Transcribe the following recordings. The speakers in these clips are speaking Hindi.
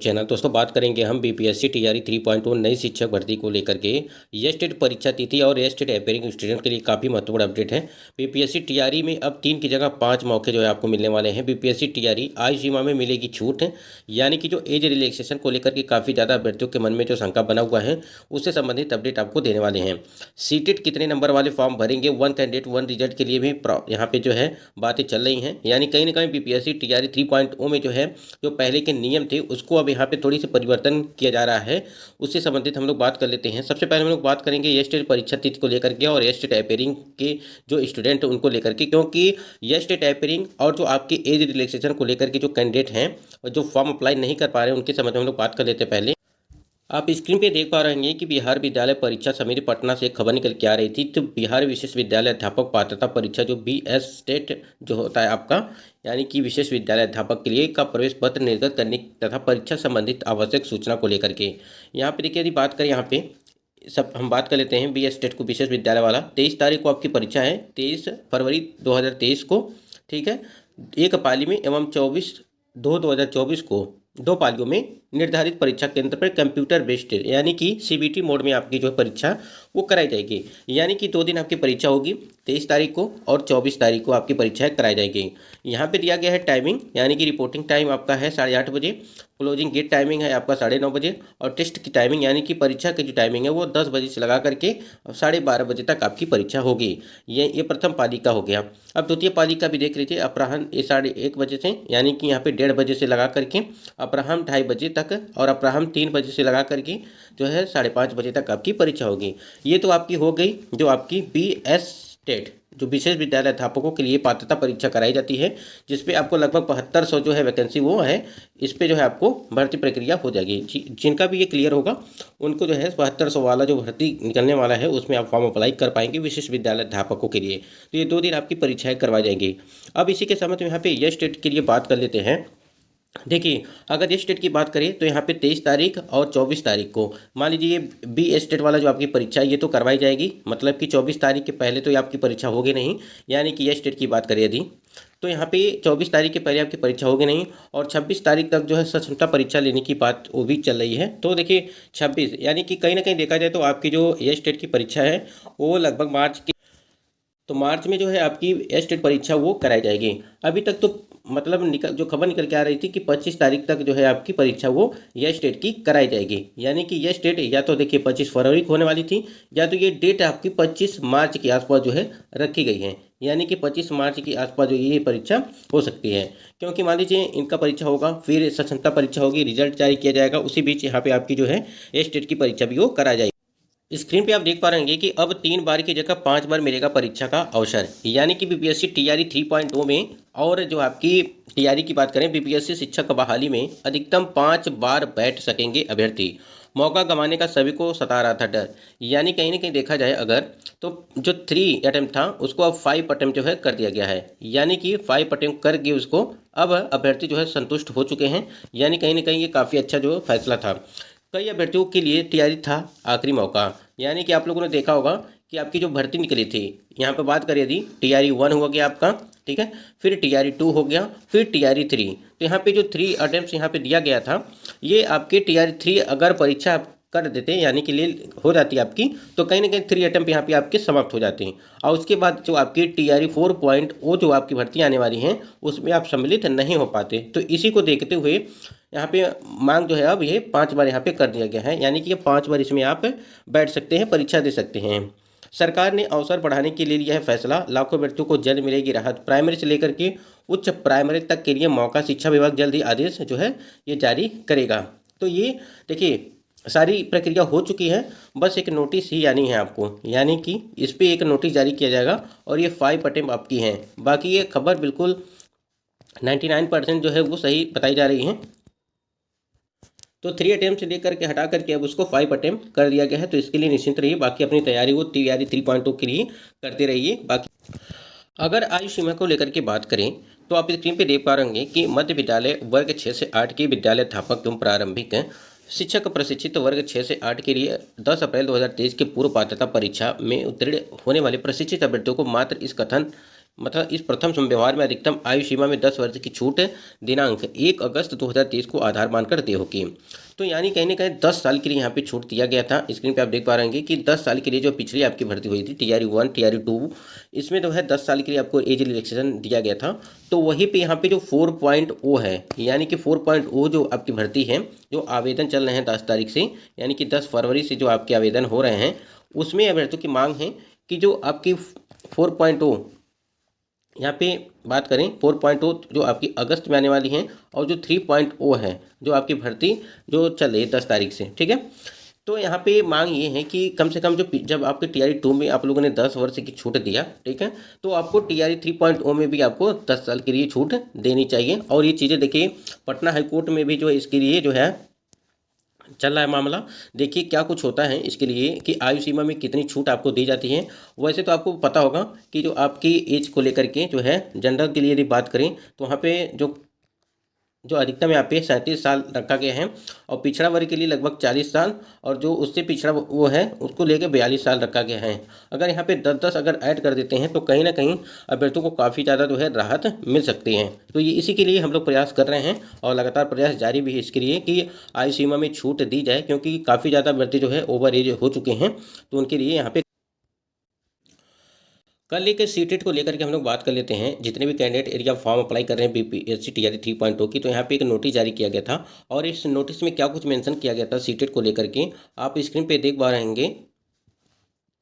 चैनल। दोस्तों बात करेंगे हम बीपीएससी टीआरई 3.0 नई शिक्षक भर्ती को लेकर के। यह स्टेट परीक्षा तिथि और यह स्टेट अपेयरिंग स्टूडेंट के लिए काफ़ी महत्वपूर्ण अपडेट है। बीपीएससी टीआरई में अब 3 की जगह 5 मौके जो है आपको मिलने वाले हैं। बीपीएससी टीआरई आयु सीमा में मिलेगी छूट, यानी कि जो एज रिलैक्सेशन को लेकर के काफ़ी ज़्यादा अभ्यर्थियों के मन में जो शंका बना हुआ है उससे संबंधित अपडेट आपको देने वाले हैं। सीटेट कितने नंबर वाले फॉर्म भरेंगे, 1 कैंडिडेट 1 रिजल्ट के लिए भी यहाँ पे जो है बातें चल रही हैं। यानी कहीं ना कहीं बीपीएससी टीआरई 3.0 में जो है जो पहले के नियम थे उसको अब यहाँ पे थोड़ी सी परिवर्तन किया जा रहा है। उससे संबंधित हम लोग बात कर लेते हैं। सबसे पहले हम लोग बात करेंगे ये स्टेट परीक्षा तिथि को लेकर के और ये स्टेट अपेयरिंग के जो स्टूडेंट उनको लेकर के, क्योंकि ये स्टेट अपेयरिंग और जो आपकी एज रिलैक्सेशन को लेकर के जो कैंडिडेट हैं और जो फॉर्म अप्लाई नहीं कर पा रहे हैं उनके संबंध में हम लोग बात कर लेते हैं। पहले आप स्क्रीन पे देख पा रहे हैं कि बिहार विद्यालय परीक्षा समिति पटना से एक खबर निकल के आ रही थी। तो बिहार विशेष विद्यालय अध्यापक पात्रता परीक्षा जो बीएस स्टेट जो होता है आपका, यानी कि विशेष विद्यालय अध्यापक के लिए का प्रवेश पत्र निर्गत करने तथा परीक्षा संबंधित आवश्यक सूचना को लेकर के यहाँ पे देखिए, यदि बात करें यहाँ पे सब हम बात कर लेते हैं बी एस स्टेट को विशेष विद्यालय वाला। 23 तारीख को आपकी परीक्षा है, 23 फरवरी 2023 को, ठीक है, एक पाली में, एवं 24/2/2024 को 2 पालियों में निर्धारित परीक्षा केंद्र पर कंप्यूटर बेस्ड यानी कि सीबीटी मोड में आपकी जो परीक्षा वो कराई जाएगी। यानी कि 2 दिन आपकी परीक्षा होगी, 23 तारीख को और 24 तारीख को आपकी परीक्षाएं कराई जाएगी। यहाँ पे दिया गया है टाइमिंग, यानी कि रिपोर्टिंग टाइम आपका है 8:30 बजे, क्लोजिंग गेट टाइमिंग है आपका 9:30 बजे, और टेस्ट की टाइमिंग यानी कि परीक्षा की जो टाइमिंग है वो 10 बजे से लगा करके 12:30 बजे तक आपकी परीक्षा होगी। ये प्रथम पालिका हो गया। अब द्वितीय पालिका भी देख लीजिए, अपराह्न 1:30 बजे से, यानी कि यहाँ पे 1:30 बजे से लगा करके अपराह्न 2:30 बजे तक और अपराह्न 3 बजे से लगा करके जो है 5:30 बजे तक आपकी परीक्षा होगी। ये तो आपकी हो गई जो आपकी बीएस स्टेट जो विशेष विद्यालय अध्यापकों के लिए पात्रता परीक्षा कराई जाती है, जिसपे आपको लगभग 7200 जो है वैकेंसी वो है, इस पे जो है आपको भर्ती प्रक्रिया हो जाएगी। जिनका भी ये क्लियर होगा उनको जो है 7200 वाला जो भर्ती निकलने वाला है उसमें आप फॉर्म अप्लाई कर पाएंगे विशेष विद्यालय अध्यापकों के लिए। तो ये 2 दिन आपकी परीक्षाएँ करवाई जाएंगी। अब इसी के संबंध में यहाँ पे ये स्टेट के लिए बात कर लेते हैं। देखिए, अगर ये स्टेट की बात करें तो यहाँ पे 23 तारीख और 24 तारीख को मान लीजिए बी स्टेट वाला जो आपकी परीक्षा है ये तो करवाई जाएगी, मतलब कि 24 तारीख के पहले तो ये आपकी परीक्षा होगी नहीं। यानी कि ये स्टेट की बात करें यदि, तो यहाँ पे 24 तारीख के पहले आपकी परीक्षा होगी नहीं, और 26 तारीख तक जो है सक्षमता परीक्षा लेने की बात वो भी चल रही है। तो देखिए 26 यानी कि कहीं ना कहीं देखा जाए तो आपकी जो ये स्टेट की परीक्षा है वो लगभग मार्च में जो है आपकी स्टेट परीक्षा वो कराई जाएगी। अभी तक तो मतलब जो खबर निकल के आ रही थी कि 25 तारीख तक जो है आपकी परीक्षा वो यह स्टेट की कराई जाएगी। यानी कि यह स्टेट या तो देखिए 25 फरवरी को होने वाली थी, या तो ये डेट आपकी 25 मार्च के आसपास जो है रखी गई है। यानी कि 25 मार्च के आसपास जो ये परीक्षा हो सकती है, क्योंकि मान लीजिए इनका परीक्षा होगा, फिर सक्षमता परीक्षा होगी, रिजल्ट जारी किया जाएगा, उसी बीच यहाँ पे आपकी जो है स्टेट की परीक्षा भी वो कराई जाएगी। स्क्रीन पे आप देख पा रहे हैं कि अब 3 बार की जगह 5 बार मिलेगा परीक्षा का अवसर। यानी कि बीपीएससी टीआरई 3.0 में, और जो आपकी टीआरई की बात करें बीपीएससी शिक्षक बहाली में, अधिकतम 5 बार बैठ सकेंगे अभ्यर्थी। मौका गंवाने का सभी को सता रहा था डर। यानी कहीं ना कहीं देखा जाए अगर तो जो 3 अटेम्प्ट था उसको अब 5 अटेम्प्ट जो है कर दिया गया है। यानी कि 5 अटेम्प्ट करके उसको अब अभ्यर्थी जो है संतुष्ट हो चुके हैं। यानी कहीं ना कहीं ये काफ़ी अच्छा जो फैसला था। कई अभ्यर्थियों के लिए टीआरई था आखिरी मौका। यानी कि आप लोगों ने देखा होगा कि आपकी जो भर्ती निकली थी, यहाँ पे बात करें यदि टीआरई 1 हो गया आपका, ठीक है, फिर टीआरई 2 हो गया, फिर टीआरई 3। तो यहाँ पे जो 3 अटेम्प्ट यहाँ पे दिया गया था, ये आपके टीआरई 3 अगर परीक्षा आप कर देते यानी कि ले हो जाती है आपकी, तो कहीं ना कहीं 3 अटेम्प्ट यहाँ पे आपके समाप्त हो जाते हैं। और उसके बाद जो आपकी टीआरई 4.0 जो आपकी भर्ती आने वाली हैं उसमें आप सम्मिलित नहीं हो पाते। तो इसी को देखते हुए यहाँ पे मांग जो है अब ये 5 बार यहाँ पे कर दिया गया है। यानी कि ये 5 बार इसमें आप बैठ सकते हैं, परीक्षा दे सकते हैं। सरकार ने अवसर बढ़ाने के लिए लिया है फैसला, लाखों व्यक्तियों को जल्द मिलेगी राहत। प्राइमरी से लेकर के उच्च प्राइमरी तक के लिए मौका, शिक्षा विभाग जल्द ही आदेश जो है ये जारी करेगा। तो ये देखिए सारी प्रक्रिया हो चुकी है, बस एक नोटिस ही आनी है आपको। यानी कि इस पर एक नोटिस जारी किया जाएगा और ये 5 अटेम्प्ट आपकी हैं। बाकी ये खबर बिल्कुल 99% जो है वो सही बताई जा रही है। तो 3 अटेम्प्ट से लेकर के हटा करके अब उसको 5 अटेम्प्ट कर दिया गया है। तो इसके लिए निश्चिंत रहिए, बाकी अपनी तैयारी वो टीआरई 3.0 के लिए करते रहिए। बाकी अगर आयु सीमा को लेकर के बात करें तो आप स्क्रीन पे देख पा रहे होंगे कि मध्य विद्यालय वर्ग 6 से 8 के विद्यालय अध्यापक एवं प्रारंभिक शिक्षक प्रशिक्षित वर्ग 6 से 8 के लिए 10 अप्रैल 2023 के पूर्व पात्रता परीक्षा में उत्तीर्ण होने वाले प्रशिक्षित अभ्यर्थियों को मात्र इस कथन मतलब इस प्रथम समव्यवहार में अधिकतम आयु सीमा में 10 वर्ष की छूट दिनांक 1 अगस्त 2023 को आधार मानकर दी होगी। तो यानी कहीं ना कहीं 10 साल के लिए यहाँ पे छूट दिया गया था। स्क्रीन पे आप देख पा रहे हैं कि 10 साल के लिए जो पिछली आपकी भर्ती हुई थी TRE 1 TRE 2, इसमें जो है 10 साल के लिए आपको एज रिलैक्सेशन दिया गया था। तो वहीं पे यहाँ पे जो 4.0 है, यानी कि 4.0 जो आपकी भर्ती है, जो आवेदन चल रहे हैं 10 तारीख से, यानी कि 10 फरवरी से जो आपके आवेदन हो रहे हैं, उसमें अभ्यर्थियों की मांग है कि जो आपकी 4.0 यहाँ पे बात करें 4.0 जो आपकी अगस्त में आने वाली है, और जो 3.0 है जो आपकी भर्ती जो चल रही है 10 तारीख से, ठीक है। तो यहाँ पे मांग ये है कि कम से कम जो जब आपके TRE 2 में आप लोगों ने 10 वर्ष की छूट दिया, ठीक है, तो आपको TRE 3.0 में भी आपको 10 साल के लिए छूट देनी चाहिए। और ये चीज़ें देखिए पटना हाईकोर्ट में भी जो है इसके लिए जो है चल रहा है मामला। देखिए क्या कुछ होता है इसके लिए कि आयु सीमा में कितनी छूट आपको दी जाती है। वैसे तो आपको पता होगा कि जो आपकी एज को लेकर के जो है जनरल के लिए यदि बात करें तो वहाँ पे जो जो अधिकतम यहाँ पे 37 साल रखा गया है, और पिछड़ा वर्ग के लिए लगभग 40 साल, और जो उससे पिछड़ा वो है उसको लेकर 42 साल रखा गया है। अगर यहाँ पे 10-10 अगर ऐड कर देते हैं तो कहीं ना कहीं अभ्यर्थियों को काफ़ी ज़्यादा जो है राहत मिल सकती है। तो ये इसी के लिए हम लोग प्रयास कर रहे हैं और लगातार प्रयास जारी भी है इसके लिए कि आयु सीमा में छूट दी जाए, क्योंकि काफ़ी ज़्यादा अभ्यर्थी जो है ओवर एज हो चुके हैं, तो उनके लिए यहाँ पे कल लेकर सीटेट को लेकर के हम लोग बात कर लेते हैं। जितने भी कैंडिडेट एरिया फॉर्म अप्लाई कर रहे हैं BPSC TRE 3.0 की, तो यहाँ पे एक नोटिस जारी किया गया था, और इस नोटिस में क्या कुछ मेंशन किया गया था सीटेट को लेकर के आप स्क्रीन पे देख पा रहेंगे।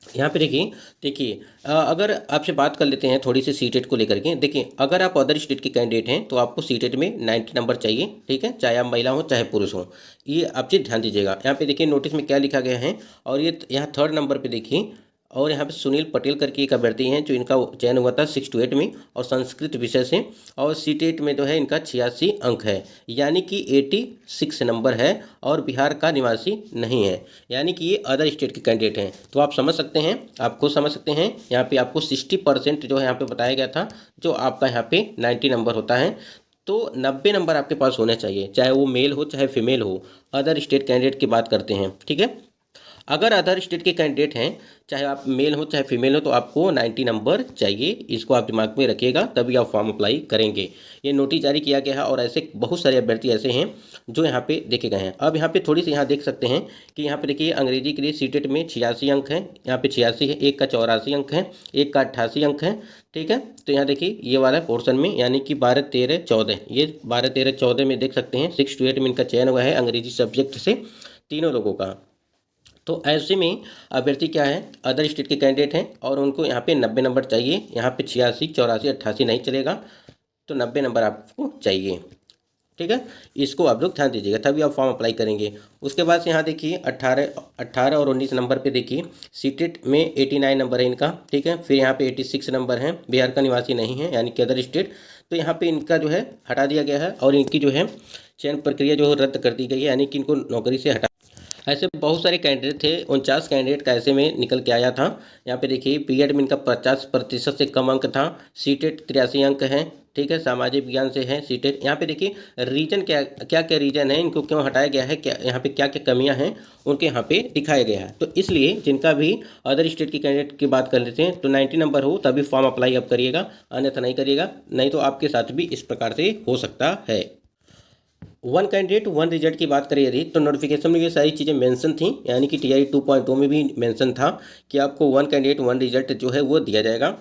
यहाँ पे देखिए अगर आपसे बात कर लेते हैं थोड़ी सी सीटेट को लेकर के। देखिए अगर आप अदर स्टेट के कैंडिडेट हैं तो आपको सीटेट में 90 नंबर चाहिए, ठीक है, चाहे आप महिला हो चाहे पुरुष हो। ये आप चीज़ ध्यान दीजिएगा। यहाँ पे देखिए नोटिस में क्या लिखा गया है, और ये यहाँ 3rd नंबर पे देखिए, और यहाँ पे सुनील पटेल करके एक अभ्यर्थी हैं जो इनका चयन हुआ था 6 to 8 में, और संस्कृत विषय से, और सीटेट में जो है इनका 86 अंक है, यानी कि 86 नंबर है, और बिहार का निवासी नहीं है, यानी कि ये अदर स्टेट के कैंडिडेट हैं। तो आप समझ सकते हैं, आप खुद समझ सकते हैं, यहाँ पे आपको 60% जो है यहाँ पे बताया गया था, जो आपका यहाँ पे 90 नंबर होता है। तो 90 नंबर आपके पास होने चाहिए, चाहे वो मेल हो चाहे फीमेल हो। अदर स्टेट कैंडिडेट की बात करते हैं, ठीक है। अगर अदर स्टेट के कैंडिडेट हैं, चाहे आप मेल हो चाहे फीमेल हो, तो आपको 90 नंबर चाहिए। इसको आप दिमाग में रखिएगा, तभी आप फॉर्म अप्लाई करेंगे। ये नोटिस जारी किया गया है, और ऐसे बहुत सारे अभ्यर्थी ऐसे हैं जो यहाँ पे देखे गए हैं। अब यहाँ पे थोड़ी सी यहाँ देख सकते हैं कि यहाँ पे देखिए अंग्रेजी के लिए सीटेट में 86 अंक हैं, यहाँ पे 86 है, एक का 84 अंक है, एक का 88 अंक है, ठीक है। तो यहाँ देखिए ये वाला पोर्शन में, यानी कि 12, 13, 14, ये 12, 13, 14 में देख सकते हैं 6 to 8 में इनका चयन हुआ है अंग्रेजी सब्जेक्ट से, तीनों लोगों का। तो ऐसे में अभ्यर्थी क्या है, अदर स्टेट के कैंडिडेट हैं, और उनको यहाँ पे 90 नंबर चाहिए। यहाँ पे 86, 84, 88 नहीं चलेगा, तो 90 नंबर आपको चाहिए, ठीक है। इसको आप लोग ध्यान दीजिएगा, तभी आप फॉर्म अप्लाई करेंगे। उसके बाद से यहाँ देखिए 18 और 19 नंबर पे देखिए सीटेट में 89 नंबर है इनका, ठीक है। फिर यहाँ पे 86 नंबर है, बिहार का निवासी नहीं है, यानी कि अदर स्टेट। तो यहाँ पे इनका जो है हटा दिया गया है, और इनकी जो है चयन प्रक्रिया जो है रद्द कर दी गई है, यानी कि इनको नौकरी से हटा। ऐसे बहुत सारे कैंडिडेट थे, 49 कैंडिडेट का ऐसे में निकल के आया था। यहाँ पे देखिए बीएड में इनका 50% से कम अंक था, सीटेट 83 अंक है, ठीक है, सामाजिक विज्ञान से है सीटेट। यहाँ पे देखिए रीजन क्या क्या क्या रीजन है, इनको क्यों हटाया गया है, क्या यहाँ पे क्या क्या कमियां हैं उनके यहाँ पे दिखाया गया है। तो इसलिए जिनका भी अदर स्टेट के कैंडिडेट की बात कर लेते हैं, तो 90 नंबर हो तभी फॉर्म अप्लाई अब करिएगा, अन्यथा नहीं करिएगा, नहीं तो आपके साथ भी इस प्रकार से हो सकता है। 1 कैंडिडेट 1 रिजल्ट की बात करें यदि, तो नोटिफिकेशन में ये सारी चीज़ें मेंशन थी, यानी कि TRE 2.0 में भी मेंशन था कि आपको 1 कैंडिडेट 1 रिजल्ट जो है वो दिया जाएगा,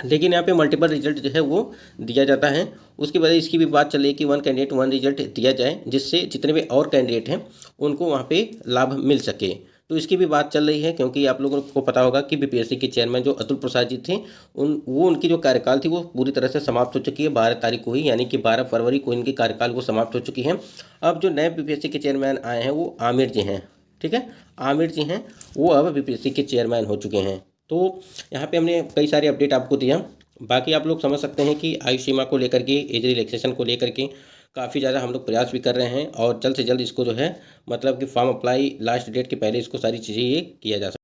लेकिन यहाँ पे मल्टीपल रिजल्ट जो है वो दिया जाता है। उसकी वजह इसकी भी बात चल रही है कि 1 कैंडिडेट 1 रिजल्ट दिया जाए, जिससे जितने भी और कैंडिडेट हैं उनको वहाँ पे लाभ मिल सके। तो इसकी भी बात चल रही है, क्योंकि आप लोगों को पता होगा कि BPSC के चेयरमैन जो अतुल प्रसाद जी थे, उनकी जो कार्यकाल थी वो पूरी तरह से समाप्त हो चुकी है। 12 तारीख को ही, यानी कि 12 फरवरी को इनकी कार्यकाल वो समाप्त हो चुकी है। अब जो नए BPSC के चेयरमैन आए हैं वो आमिर जी हैं, ठीक है, आमिर जी हैं, वो अब BPSC के चेयरमैन हो चुके हैं। तो यहाँ पे हमने कई सारे अपडेट आपको दिया। बाकी आप लोग समझ सकते हैं कि आयु सीमा को लेकर के, एज रिलैक्सेशन को लेकर के काफ़ी ज़्यादा हम लोग प्रयास भी कर रहे हैं, और जल्द से जल्द इसको जो है मतलब कि फॉर्म अप्लाई लास्ट डेट के पहले इसको सारी चीज़ें ये किया जा सके।